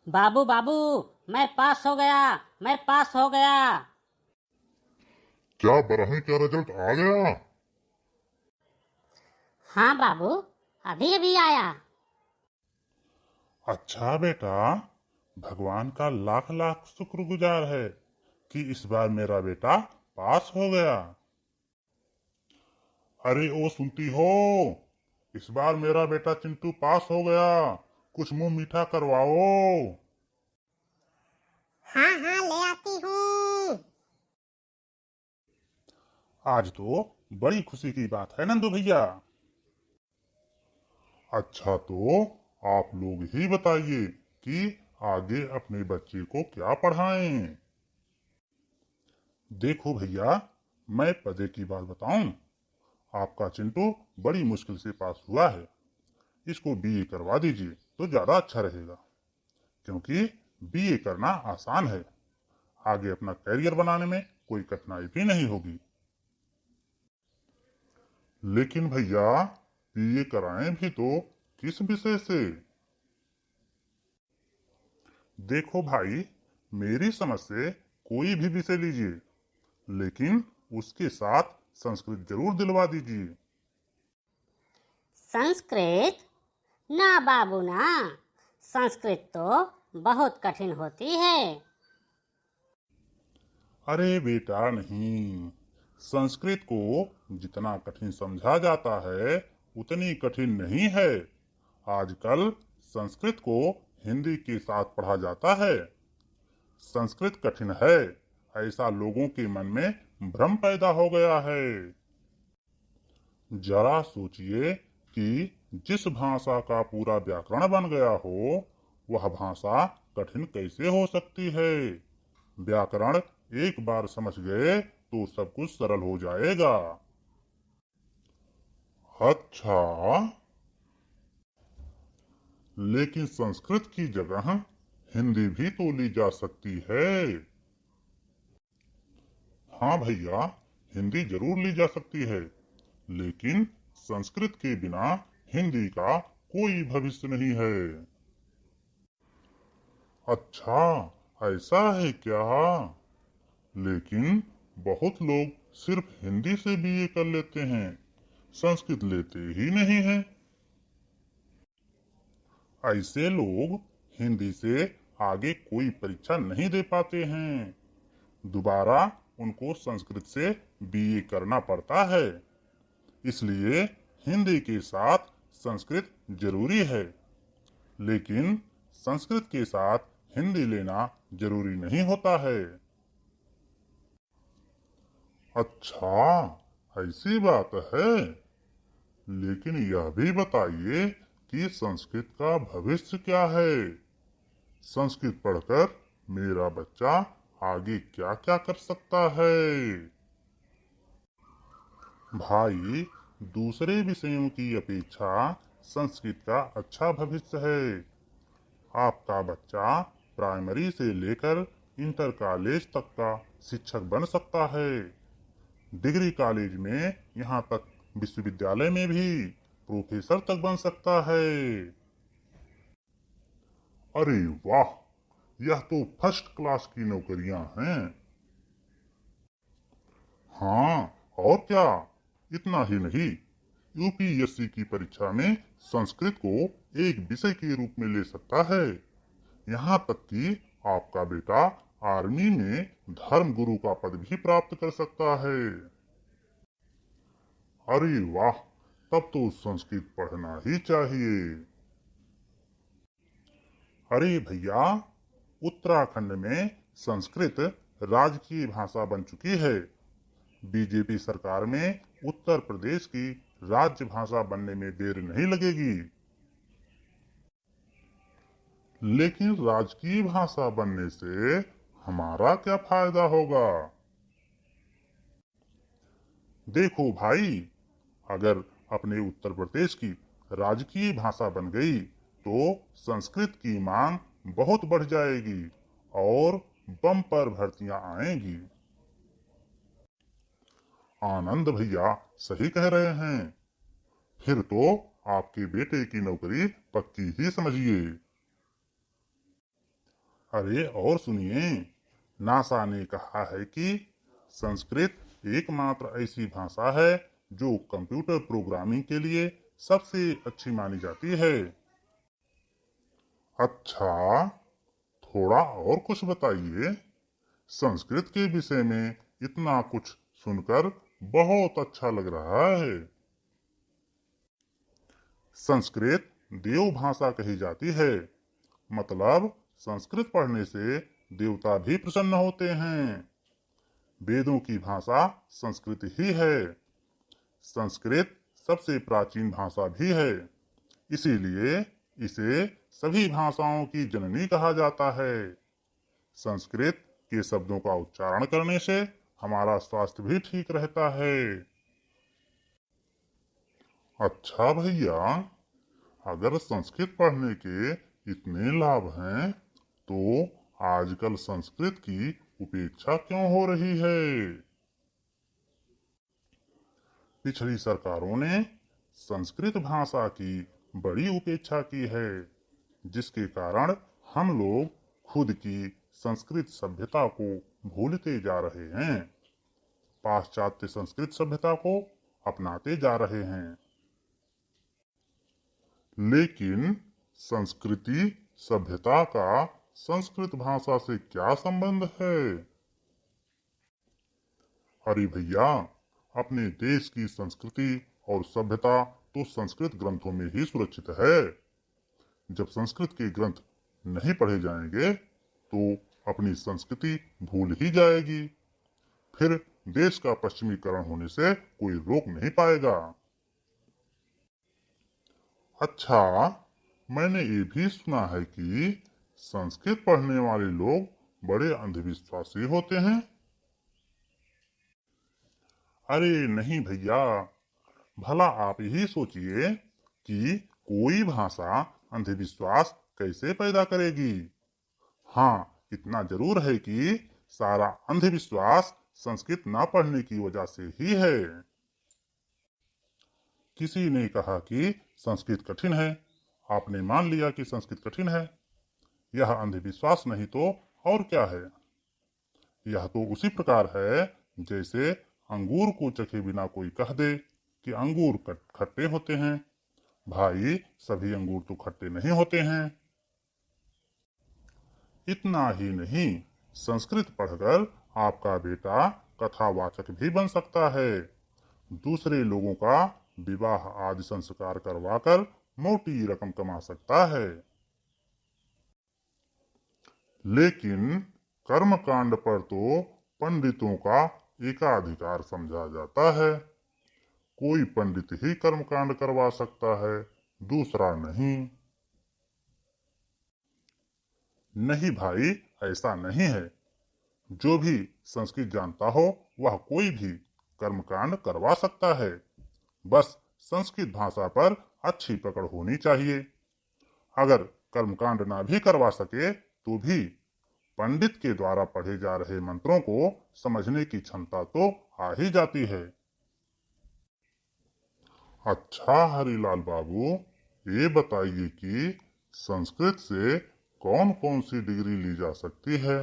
बाबू बाबू, मैं पास हो गया। मैं पास हो गया। क्या बराहे क्या रिजल्ट आ गया? हाँ बाबू, अभी अभी आया। अच्छा बेटा, भगवान का लाख लाख शुक्रगुजार है कि इस बार मेरा बेटा पास हो गया। अरे ओ सुनती हो, इस बार मेरा बेटा चिंटू पास हो गया। कुछ मुंह मीठा करवाओ। हाँ हाँ, ले आती हूँ। आज तो बड़ी खुशी की बात है नंदू भैया। अच्छा तो आप लोग ही बताइए कि आगे अपने बच्चे को क्या पढ़ाएं। देखो भैया, मैं पते की बात बताऊं। आपका चिंटू बड़ी मुश्किल से पास हुआ है। इसको बीए करवा दीजिए तो ज्यादा अच्छा रहेगा, क्योंकि बीए करना आसान है। आगे अपना करियर बनाने में कोई कठिनाई भी नहीं होगी। लेकिन भैया, बीए कराएं भी तो किस विषय से? देखो भाई, मेरी समझ से कोई भी विषय लीजिए, लेकिन उसके साथ संस्कृत जरूर दिलवा दीजिए। संस्कृत? ना बाबू ना, संस्कृत तो बहुत कठिन होती है। अरे बेटा नहीं, संस्कृत को जितना कठिन समझा जाता है उतनी कठिन नहीं है। आजकल संस्कृत को हिंदी के साथ पढ़ा जाता है। संस्कृत कठिन है, ऐसा लोगों के मन में भ्रम पैदा हो गया है। जरा सोचिए कि जिस भाषा का पूरा व्याकरण बन गया हो, वह भाषा कठिन कैसे हो सकती है? व्याकरण एक बार समझ गए तो सब कुछ सरल हो जाएगा। अच्छा, लेकिन संस्कृत की जगह हिंदी भी तो ली जा सकती है। हाँ भैया, हिंदी जरूर ली जा सकती है, लेकिन संस्कृत के बिना हिंदी का कोई भविष्य नहीं है। अच्छा, ऐसा है क्या? लेकिन बहुत लोग सिर्फ हिंदी से बीए कर लेते हैं, संस्कृत लेते ही नहीं हैं। ऐसे लोग हिंदी से आगे कोई परीक्षा नहीं दे पाते हैं। दोबारा उनको संस्कृत से बीए करना पड़ता है। इसलिए हिंदी के साथ संस्कृत जरूरी है, लेकिन संस्कृत के साथ हिंदी लेना जरूरी नहीं होता है। अच्छा, ऐसी बात है। लेकिन यह भी बताइए कि संस्कृत का भविष्य क्या है? संस्कृत पढ़कर मेरा बच्चा आगे क्या क्या कर सकता है? भाई, दूसरे विषयों की अपेक्षा संस्कृत का अच्छा भविष्य है। आपका बच्चा प्राइमरी से लेकर इंटर कॉलेज तक का शिक्षक बन सकता है। डिग्री कॉलेज में, यहाँ तक विश्वविद्यालय में भी प्रोफेसर तक बन सकता है। अरे वाह, यह तो फर्स्ट क्लास की नौकरियां हैं। हाँ, और क्या। इतना ही नहीं, यूपीएससी की परीक्षा में संस्कृत को एक विषय के रूप में ले सकता है। यहाँ तक कि आपका बेटा आर्मी में धर्म गुरु का पद भी प्राप्त कर सकता है। अरे वाह, तब तो संस्कृत पढ़ना ही चाहिए। अरे भैया, उत्तराखंड में संस्कृत राजकीय भाषा बन चुकी है। बीजेपी सरकार में उत्तर प्रदेश की राज्य भाषा बनने में देर नहीं लगेगी। लेकिन राजकीय भाषा बनने से हमारा क्या फायदा होगा? देखो भाई, अगर अपने उत्तर प्रदेश की राजकीय भाषा बन गई तो संस्कृत की मांग बहुत बढ़ जाएगी और बम्पर भर्तियां आएंगी। आनंद भैया सही कह रहे हैं। फिर तो आपके बेटे की नौकरी पक्की ही समझिए। अरे और सुनिए, नासा ने कहा है कि संस्कृत एकमात्र ऐसी भाषा है जो कंप्यूटर प्रोग्रामिंग के लिए सबसे अच्छी मानी जाती है। अच्छा, थोड़ा और कुछ बताइए। संस्कृत के विषय में इतना कुछ सुनकर बहुत अच्छा लग रहा है। संस्कृत देव भाषा कही जाती है, मतलब संस्कृत पढ़ने से देवता भी प्रसन्न होते हैं। वेदों की भाषा संस्कृत ही है। संस्कृत सबसे प्राचीन भाषा भी है, इसीलिए इसे सभी भाषाओं की जननी कहा जाता है। संस्कृत के शब्दों का उच्चारण करने से हमारा स्वास्थ्य भी ठीक रहता है। अच्छा भैया, अगर संस्कृत पढ़ने के इतने लाभ हैं, तो आजकल संस्कृत की उपेक्षा क्यों हो रही है? पिछली सरकारों ने संस्कृत भाषा की बड़ी उपेक्षा की है, जिसके कारण हम लोग खुद की संस्कृत सभ्यता को भूलते जा रहे हैं, पाश्चात्य संस्कृत सभ्यता को अपनाते जा रहे हैं। लेकिन संस्कृति सभ्यता का संस्कृत भाषा से क्या संबंध है? अरे भैया, अपने देश की संस्कृति और सभ्यता तो संस्कृत ग्रंथों में ही सुरक्षित है। जब संस्कृत के ग्रंथ नहीं पढ़े जाएंगे तो अपनी संस्कृति भूल ही जाएगी। फिर देश का पश्चिमीकरण होने से कोई रोक नहीं पाएगा। अच्छा, मैंने ये भी सुना है कि संस्कृत पढ़ने वाले लोग बड़े अंधविश्वासी होते हैं। अरे नहीं भैया, भला आप ही सोचिए कि कोई भाषा अंधविश्वास कैसे पैदा करेगी। हाँ, इतना जरूर है कि सारा अंधविश्वास संस्कृत ना पढ़ने की वजह से ही है। किसी ने कहा कि संस्कृत कठिन है, आपने मान लिया कि संस्कृत कठिन है। यह अंधविश्वास नहीं तो और क्या है? यह तो उसी प्रकार है जैसे अंगूर को चखे बिना कोई कह दे कि अंगूर खट्टे होते हैं। भाई, सभी अंगूर तो खट्टे नहीं होते हैं। इतना ही नहीं, संस्कृत पढ़कर आपका बेटा कथावाचक भी बन सकता है। दूसरे लोगों का विवाह आदि संस्कार करवाकर मोटी रकम कमा सकता है। लेकिन कर्मकांड पर तो पंडितों का एकाधिकार समझा जाता है। कोई पंडित ही कर्मकांड करवा सकता है, दूसरा नहीं। नहीं भाई, ऐसा नहीं है। जो भी संस्कृत जानता हो वह कोई भी कर्मकांड करवा सकता है। बस संस्कृत भाषा पर अच्छी पकड़ होनी चाहिए। अगर कर्मकांड ना भी करवा सके तो भी पंडित के द्वारा पढ़े जा रहे मंत्रों को समझने की क्षमता तो आ ही जाती है। अच्छा हरिलाल बाबू, ये बताइए कि संस्कृत से कौन कौन सी डिग्री ली जा सकती है?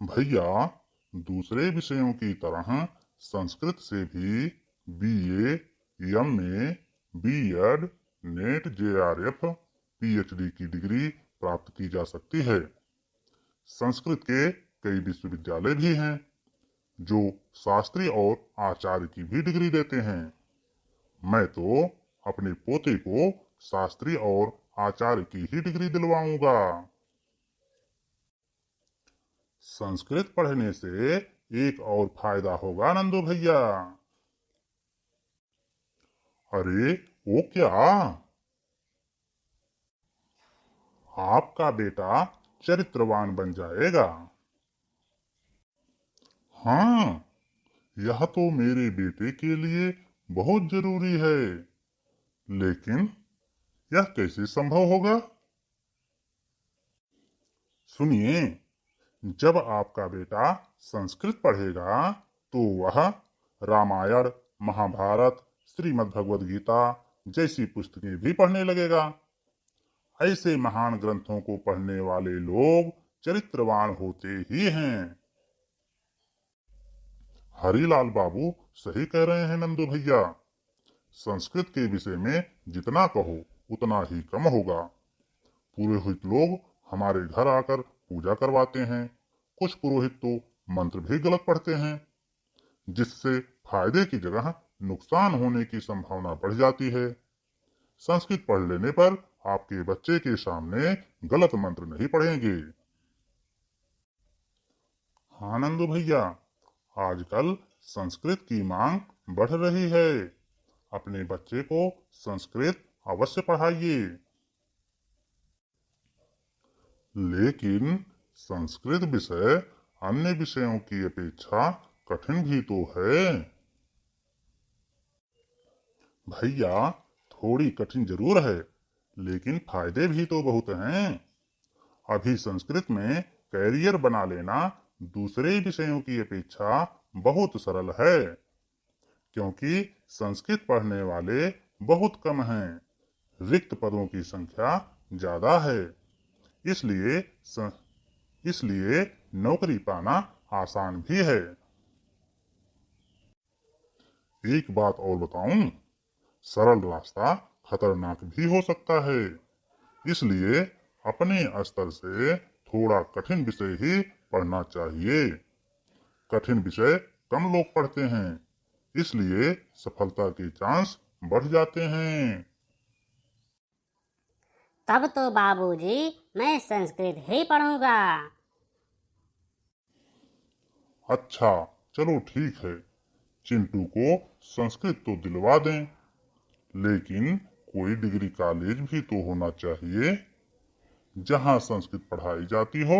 भैया, दूसरे विषयों की तरह संस्कृत से भी BA, MA, BEd, NET, JRF, PhD की डिग्री प्राप्त की जा सकती है। संस्कृत के कई विश्वविद्यालय भी हैं जो शास्त्री और आचार्य की भी डिग्री देते हैं। मैं तो अपने पोते को शास्त्री और आचार्य की ही डिग्री दिलवाऊंगा। संस्कृत पढ़ने से एक और फायदा होगा नंदू भैया। अरे वो क्या? आपका बेटा चरित्रवान बन जाएगा। हाँ, यह तो मेरे बेटे के लिए बहुत जरूरी है। लेकिन यह कैसे संभव होगा? सुनिए, जब आपका बेटा संस्कृत पढ़ेगा तो वह रामायण, महाभारत, श्रीमद् भगवद गीता जैसी पुस्तकें भी पढ़ने लगेगा। ऐसे महान ग्रंथों को पढ़ने वाले लोग चरित्रवान होते ही हैं। हरिलाल बाबू सही कह रहे हैं नंदू भैया। संस्कृत के विषय में जितना कहो उतना ही कम होगा। पुरोहित लोग हमारे घर आकर पूजा करवाते हैं। कुछ पुरोहित तो मंत्र भी गलत पढ़ते हैं, जिससे फायदे की जगह नुकसान होने की संभावना बढ़ जाती है। संस्कृत पढ़ लेने पर आपके बच्चे के सामने गलत मंत्र नहीं पढ़ेंगे। हाँ नंदू भैया, आजकल संस्कृत की मांग बढ़ रही है। अपने बच्चे को संस्कृत अवश्य पढ़ाइए। लेकिन संस्कृत विषय अन्य विषयों की अपेक्षा कठिन भी तो है। भैया, थोड़ी कठिन जरूर है, लेकिन फायदे भी तो बहुत हैं। अभी संस्कृत में कैरियर बना लेना दूसरे विषयों की अपेक्षा बहुत सरल है, क्योंकि संस्कृत पढ़ने वाले बहुत कम हैं। रिक्त पदों की संख्या ज्यादा है, इसलिए नौकरी पाना आसान भी है। एक बात और बताऊं, सरल रास्ता खतरनाक भी हो सकता है। इसलिए अपने स्तर से थोड़ा कठिन विषय ही पढ़ना चाहिए। कठिन विषय कम लोग पढ़ते हैं, इसलिए सफलता के चांस बढ़ जाते हैं। तब तो बाबूजी मैं संस्कृत ही पढ़ूंगा। अच्छा, चलो ठीक है, चिंटू को संस्कृत तो दिलवा दें, लेकिन कोई डिग्री कॉलेज भी तो होना चाहिए जहां संस्कृत पढ़ाई जाती हो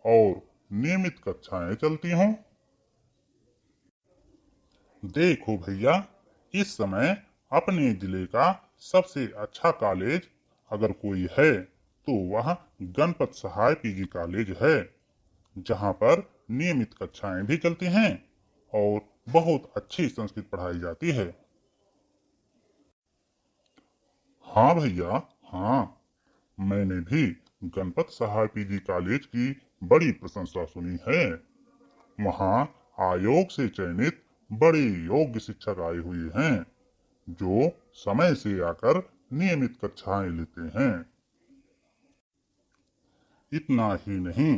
और नियमित कक्षाएं चलती हों। देखो भैया, इस समय अपने जिले का सबसे अच्छा कॉलेज अगर कोई है तो वह गणपत सहाय पीजी कॉलेज है, जहां पर नियमित कक्षाएं भी चलती हैं और बहुत अच्छी संस्कृत पढ़ाई जाती है। हाँ भैया, हाँ, मैंने भी गणपत सहाय पीजी कॉलेज की बड़ी प्रशंसा सुनी है। वहाँ आयोग से चयनित बड़े योग्य शिक्षक आए हुए हैं, जो समय से आकर नियमित कक्षाएं लेते हैं। इतना ही नहीं,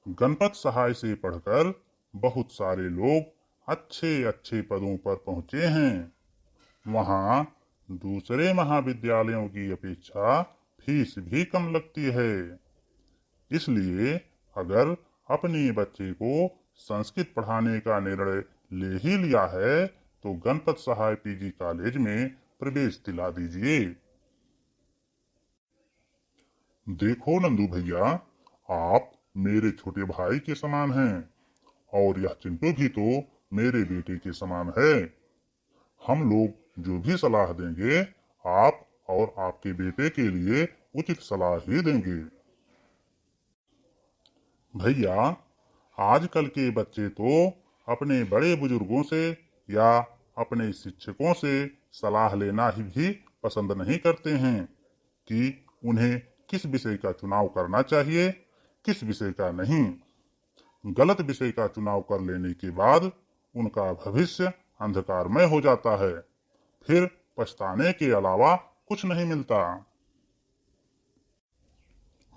गणपत सहाय से पढ़कर बहुत सारे लोग अच्छे अच्छे पदों पर पहुंचे हैं। वहाँ दूसरे महाविद्यालयों की अपेक्षा फीस भी कम लगती है। इसलिए अगर अपने बच्चे को संस्कृत पढ़ाने का निर्णय ले ही लिया है तो गणपत सहाय पीजी कॉलेज में प्रवेश दिला दीजिए। देखो नंदू भैया, आप मेरे छोटे भाई के समान हैं और यह चिंटू भी तो मेरे बेटे के समान है। हम लोग जो भी सलाह देंगे, आप और आपके बेटे के लिए उचित सलाह ही देंगे। भैया, आजकल के बच्चे तो अपने बड़े बुजुर्गों से या अपने शिक्षकों से सलाह लेना ही भी पसंद नहीं करते हैं कि उन्हें किस विषय का चुनाव करना चाहिए, किस विषय का नहीं। गलत विषय का चुनाव कर लेने के बाद उनका भविष्य अंधकारमय हो जाता है, फिर पछताने के अलावा कुछ नहीं मिलता।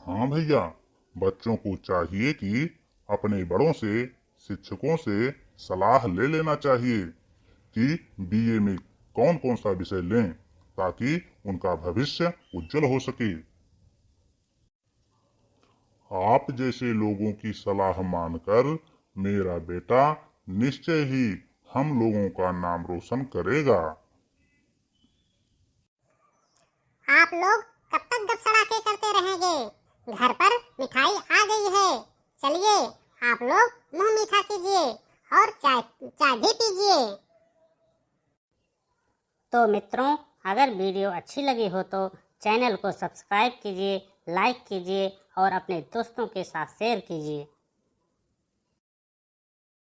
हाँ भैया, बच्चों को चाहिए कि अपने बड़ों से, शिक्षकों से सलाह ले लेना चाहिए कि बीए में कौन कौन सा विषय लें, ताकि उनका भविष्य उज्जवल हो सके। आप जैसे लोगों की सलाह मानकर मेरा बेटा निश्चय ही हम लोगों का नाम रोशन करेगा। आप लोग कब तक गपसड़ाके करते रहेंगे? घर पर मिठाई आ गई है। चलिए, आप लोग मुंह मीठा कीजिए और चाय भी पीजिए। तो मित्रों, अगर वीडियो अच्छी लगी हो तो चैनल को सब्सक्राइब कीजिए, लाइक कीजिए और अपने दोस्तों के साथ शेयर कीजिए।